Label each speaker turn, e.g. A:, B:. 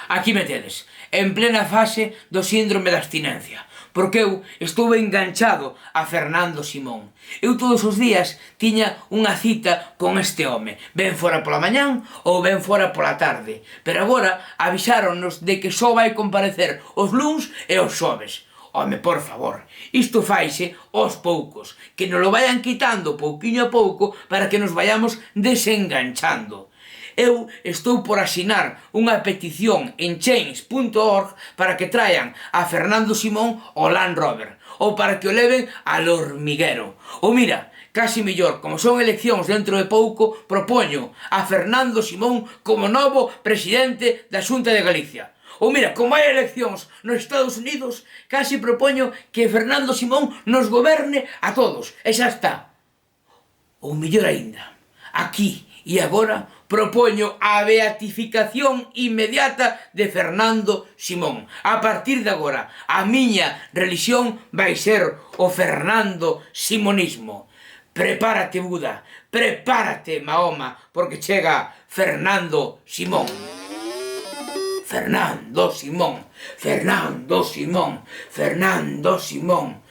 A: Aquí me tedes, en plena fase do síndrome da abstinencia, porque eu estou enganchado a Fernando Simón. Eu todos os días tiña unha cita con este home, ben fora pola mañán ou ben fora pola tarde, pero agora avisáronnos de que só vai comparecer os luns e os xoves. Home, por favor, isto faise aos poucos, que nos lo vayan quitando pouquiño a pouco para que nos vayamos desenganchando. Eu estou por asinar unha petición en change.org para que traian a Fernando Simón ao Land Rover, ou para que o leven al hormiguero. Ou mira, casi mellor, como son eleccións dentro de pouco, propoño a Fernando Simón como novo presidente da Xunta de Galicia. Ou mira, como hai eleccións nos Estados Unidos, casi propoño que Fernando Simón nos goberne a todos, e xa está. Ou mellor aínda, aquí e agora propoño a beatificación inmediata de Fernando Simón. A partir de agora, a miña religión vai ser o Fernando Simonismo. Prepárate, Buda, prepárate, Mahoma, porque chega Fernando Simón. Fernando Simón, Fernando Simón, Fernando Simón.